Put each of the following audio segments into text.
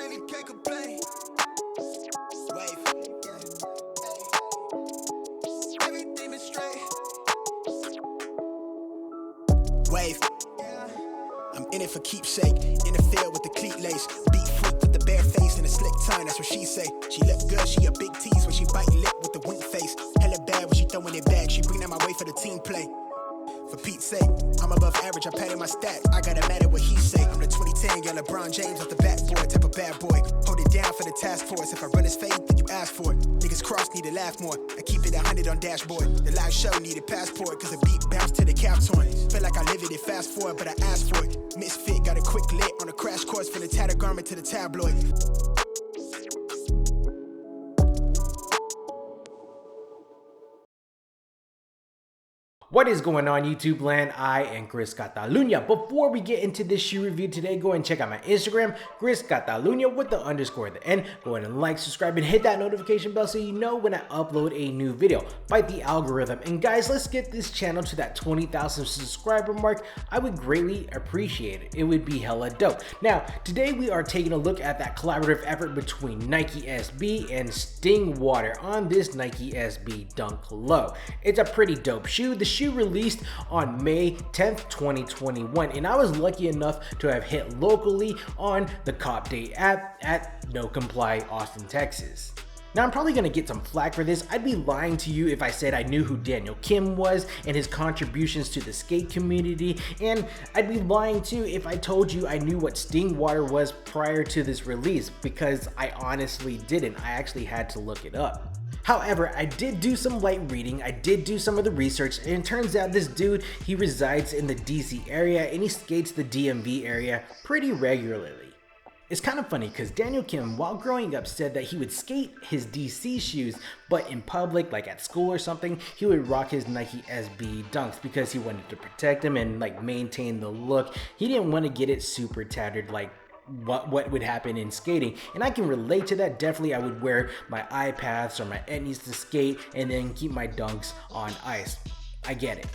money, can't complain. Wave, yeah. Everything is straight. Wave. I'm in it for keepsake. In the field with the cleat lace. Beat freak with the bare face and a slick tongue, that's what she say. She look good, she a big tease when she bite lip with the wink face. Hella bad when she throwing it back. She bring that my way for the team play. For Pete's sake, I'm above average, I padded my stack. I gotta matter what he say. I'm the 2010, yeah, LeBron James off the backboard, type of bad boy. Hold it down for the task force. If I run his fade, then you ask for it. Niggas cross need to laugh more. I keep it 100 on dashboard. The live show needed passport, cause the beat bounced to the cap torn. Feel like I live it, fast forward, but I asked for it. Misfit, got a quick lit on a crash course from the tattered garment to the tabloid. What is going on YouTube land? I am Chris Catalunya. Before we get into this shoe review today, go and check out my Instagram, Chris Catalunya with the underscore at the end. Go ahead and like, subscribe, and hit that notification bell so you know when I upload a new video. Fight the algorithm. And guys, let's get this channel to that 20,000 subscriber mark. I would greatly appreciate it. It would be hella dope. Now, today we are taking a look at that collaborative effort between Nike SB and Stingwater on this Nike SB Dunk Low. It's a pretty dope shoe. The shoe released on May 10th, 2021, and I was lucky enough to have hit locally on the Cop Day app at No Comply, Austin, Texas. Now, I'm probably gonna get some flack for this. I'd be lying to you if I said I knew who Daniel Kim was and his contributions to the skate community, and I'd be lying too if I told you I knew what Stingwater was prior to this release, because I honestly didn't. I actually had to look it up. However, I did do some light reading, I did do some of the research, and it turns out this dude, he resides in the DC area and he skates the DMV area pretty regularly. It's kind of funny because Daniel Kim, while growing up, said that he would skate his DC shoes, but in public, like at school or something, he would rock his Nike SB Dunks because he wanted to protect them and like maintain the look. He didn't want to get it super tattered like what would happen in skating, and I can relate to that. Definitely I would wear my iPads or my etnies to skate and then keep my dunks on ice. I get it.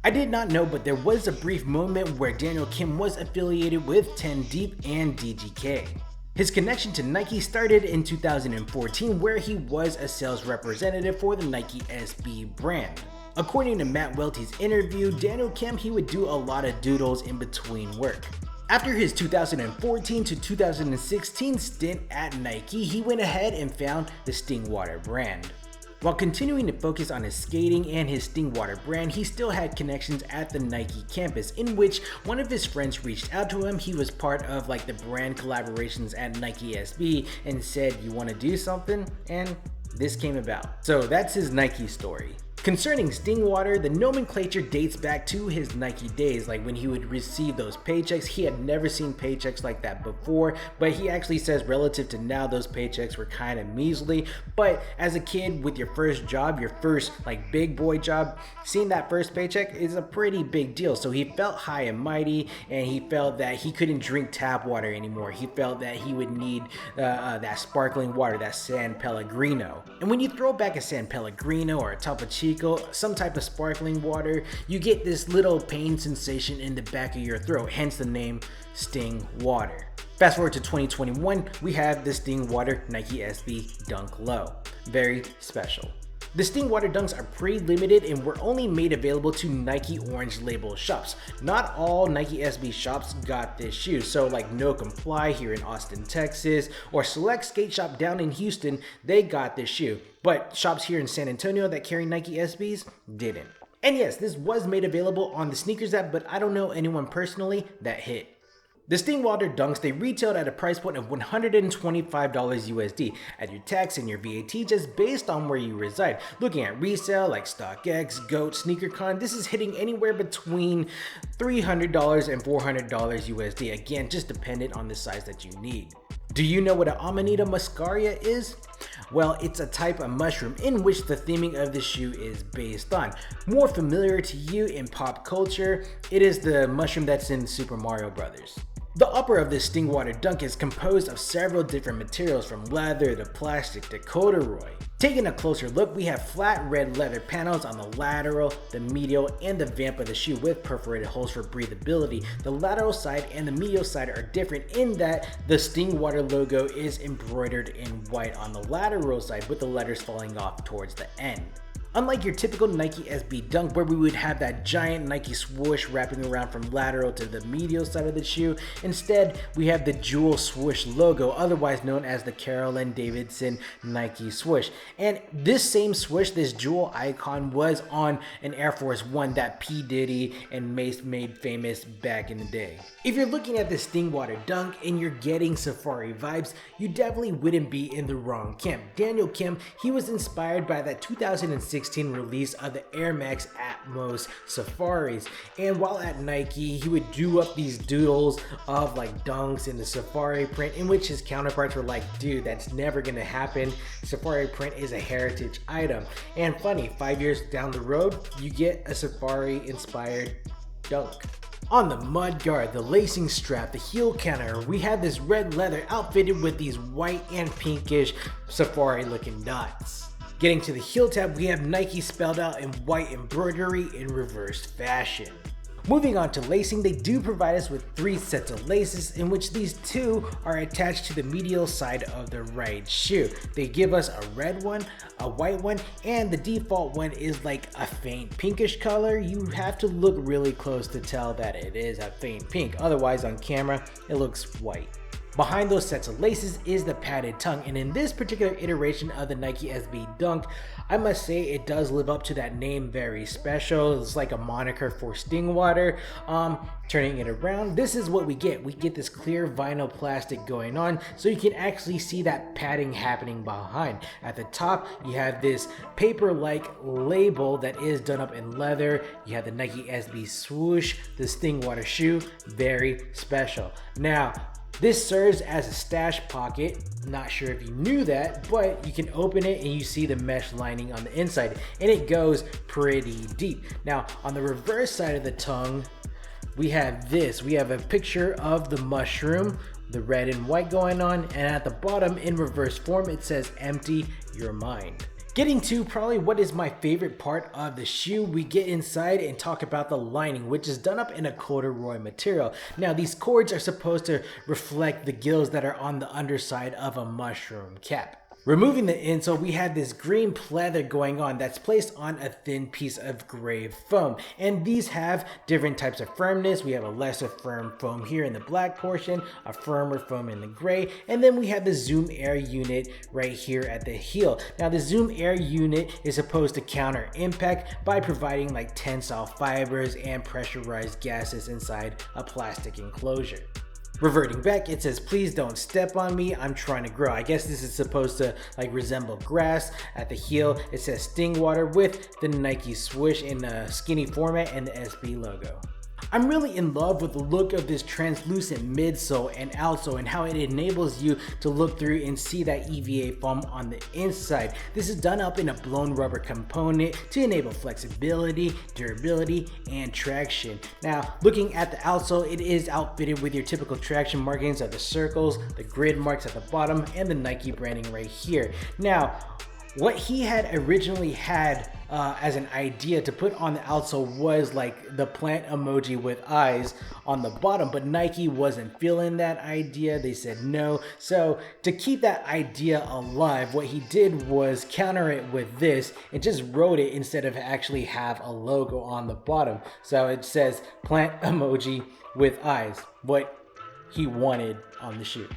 I did not know, but there was a brief moment where Daniel Kim was affiliated with 10 Deep and DGK. His connection to Nike started in 2014, where he was a sales representative for the Nike SB brand. According to Matt Welty's interview, Daniel Kim, he would do a lot of doodles in between work. After his 2014 to 2016 stint at Nike, he went ahead and found the Stingwater brand. While continuing to focus on his skating and his Stingwater brand, he still had connections at the Nike campus, in which one of his friends reached out to him. He was part of like the brand collaborations at Nike SB and said, "You want to do something?" And this came about. So that's his Nike story. Concerning Stingwater, the nomenclature dates back to his Nike days, like when he would receive those paychecks. He had never seen paychecks like that before, but he actually says relative to now, those paychecks were kind of measly. But as a kid with your first job, your first like big boy job, seeing that first paycheck is a pretty big deal. So he felt high and mighty, and he felt that he couldn't drink tap water anymore. He felt that he would need that sparkling water, that San Pellegrino. And when you throw back a San Pellegrino or a Topo Chico, some type of sparkling water, you get this little pain sensation in the back of your throat, hence the name Stingwater. Fast forward to 2021, we have the Stingwater Nike SB Dunk Low. Very special. The Stingwater Dunks are pretty limited and were only made available to Nike Orange Label shops. Not all Nike SB shops got this shoe, so like No Comply here in Austin, Texas, or Select Skate Shop down in Houston, they got this shoe. But shops here in San Antonio that carry Nike SBs didn't. And yes, this was made available on the sneakers app, but I don't know anyone personally that hit. The Stingwater Dunks, they retailed at a price point of $125 USD at your tax and your VAT, just based on where you reside. Looking at resale like StockX, GOAT, SneakerCon, this is hitting anywhere between $300 and $400 USD. Again, just dependent on the size that you need. Do you know what an Amanita Muscaria is? Well, it's a type of mushroom in which the theming of the shoe is based on. More familiar to you in pop culture, it is the mushroom that's in Super Mario Brothers. The upper of this Stingwater dunk is composed of several different materials from leather to plastic to corduroy. Taking a closer look, we have flat red leather panels on the lateral, the medial, and the vamp of the shoe with perforated holes for breathability. The lateral side and the medial side are different in that the Stingwater logo is embroidered in white on the lateral side with the letters falling off towards the end. Unlike your typical Nike SB Dunk where we would have that giant Nike swoosh wrapping around from lateral to the medial side of the shoe, instead we have the jewel swoosh logo, otherwise known as the Carolyn Davidson Nike swoosh. And this same swoosh, this jewel icon, was on an Air Force One that P. Diddy and Mace made famous back in the day. If you're looking at the Stingwater Dunk and you're getting safari vibes, you definitely wouldn't be in the wrong camp. Daniel Kim, he was inspired by that 2016 release of the Air Max Atmos Safaris, and while at Nike he would do up these doodles of like dunks in the safari print, in which his counterparts were like, dude, that's never gonna happen, safari print is a heritage item. And funny, 5 years down the road you get a safari inspired dunk. On the mud guard, the lacing strap, the heel counter, we have this red leather outfitted with these white and pinkish safari looking dots. Getting to the heel tab, we have Nike spelled out in white embroidery in reversed fashion. Moving on to lacing, they do provide us with 3 sets of laces, in which these 2 are attached to the medial side of the right shoe. They give us a red one, a white one, and the default one is like a faint pinkish color. You have to look really close to tell that it is a faint pink, otherwise on camera it looks white. Behind those sets of laces is the padded tongue, and in this particular iteration of the Nike SB Dunk, I must say it does live up to that name very special. It's like a moniker for Stingwater. Turning it around, this is what we get. We get this clear vinyl plastic going on, so you can actually see that padding happening behind. At the top, you have this paper-like label that is done up in leather. You have the Nike SB swoosh, the Stingwater shoe, very special. Now, this serves as a stash pocket. Not sure if you knew that, but you can open it and you see the mesh lining on the inside, and it goes pretty deep. Now, on the reverse side of the tongue, we have this. We have a picture of the mushroom, the red and white going on, and at the bottom in reverse form, it says empty your mind. Getting to probably what is my favorite part of the shoe, we get inside and talk about the lining, which is done up in a corduroy material. Now, these cords are supposed to reflect the gills that are on the underside of a mushroom cap. Removing the insole, we have this green pleather going on that's placed on a thin piece of gray foam, and these have different types of firmness. We have a lesser firm foam here in the black portion, a firmer foam in the gray, and then we have the Zoom Air unit right here at the heel. Now, the Zoom Air unit is supposed to counter impact by providing like tensile fibers and pressurized gases inside a plastic enclosure. Reverting back, it says, please don't step on me, I'm trying to grow. I guess this is supposed to like resemble grass. At the heel, it says Stingwater with the Nike swoosh in a skinny format and the SB logo. I'm really in love with the look of this translucent midsole and outsole and how it enables you to look through and see that EVA foam on the inside. This is done up in a blown rubber component to enable flexibility, durability, and traction. Now, looking at the outsole, it is outfitted with your typical traction markings of the circles, the grid marks at the bottom, and the Nike branding right here. Now, what he had originally had as an idea to put on the outsole was like the plant emoji with eyes on the bottom, but Nike wasn't feeling that idea. They said no. So to keep that idea alive, what he did was counter it with this and just wrote it instead of actually have a logo on the bottom. So it says plant emoji with eyes, what he wanted on the shoe.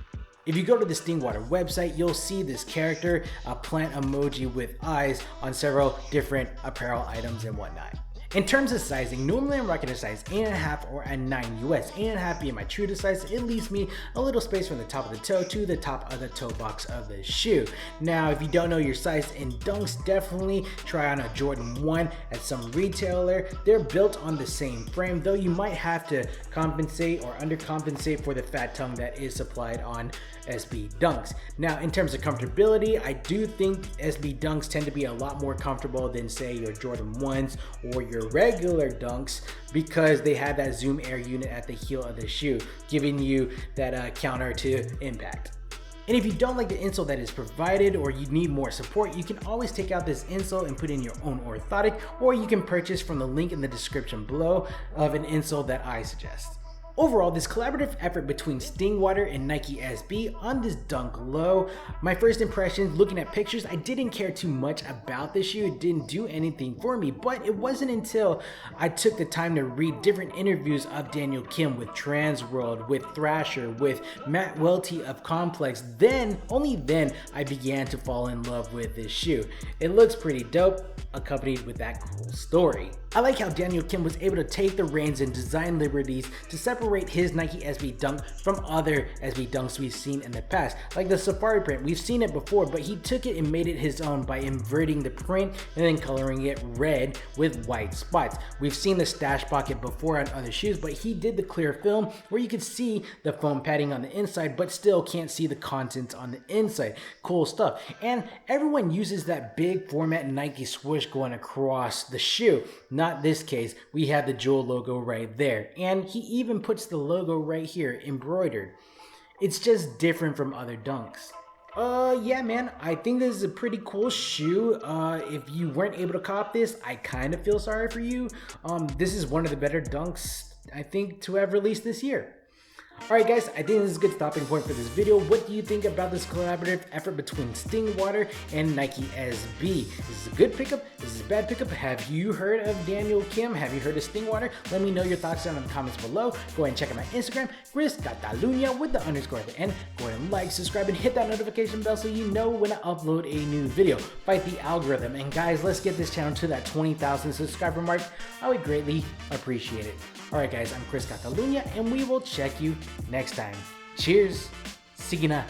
If you go to the Stingwater website, you'll see this character, a plant emoji with eyes, on several different apparel items and whatnot. In terms of sizing, normally I'm rocking a size 8.5 or a 9 US. 8.5 being my true to size, it leaves me a little space from the top of the toe to the top of the toe box of the shoe. Now, if you don't know your size in dunks, definitely try on a Jordan 1 at some retailer. They're built on the same frame, though you might have to compensate or undercompensate for the fat tongue that is supplied on SB Dunks. Now, in terms of comfortability, I do think SB Dunks tend to be a lot more comfortable than say your Jordan 1s or your their regular Dunks because they had that zoom air unit at the heel of the shoe, giving you that counter to impact. And if you don't like the insole that is provided or you need more support, you can always take out this insole and put in your own orthotic, or you can purchase from the link in the description below of an insole that I suggest. Overall, this collaborative effort between Stingwater and Nike SB on this Dunk Low, my first impressions looking at pictures, I didn't care too much about the shoe. It didn't do anything for me, but it wasn't until I took the time to read different interviews of Daniel Kim with Transworld, with Thrasher, with Matt Welty of Complex, only then I began to fall in love with this shoe. It looks pretty dope, accompanied with that cool story. I like how Daniel Kim was able to take the reins and design liberties to separate his Nike SB Dunk from other SB Dunks we've seen in the past. Like the Safari print, we've seen it before, but he took it and made it his own by inverting the print and then coloring it red with white spots. We've seen the stash pocket before on other shoes, but he did the clear film where you could see the foam padding on the inside, but still can't see the contents on the inside. Cool stuff. And everyone uses that big format Nike swoosh going across the shoe. Not this case, we have the jewel logo right there, and he even puts the logo right here embroidered. It's just different from other Dunks. Yeah man, I think this is a pretty cool shoe. If you weren't able to cop this, I kind of feel sorry for you. This is one of the better Dunks I think to have released this year. Alright guys, I think this is a good stopping point for this video. What do you think about this collaborative effort between Stingwater and Nike SB? Is this a good pickup? Is this a bad pickup? Have you heard of Daniel Kim? Have you heard of Stingwater? Let me know your thoughts down in the comments below. Go ahead and check out my Instagram, Chris.Dalunia with the underscore at the end. Go ahead and like, subscribe, and hit that notification bell so you know when I upload a new video. Fight the algorithm. And guys, let's get this channel to that 20,000 subscriber mark. I would greatly appreciate it. Alright guys, I'm Chris Catalunya, and we will check you next time. Cheers. Sige na.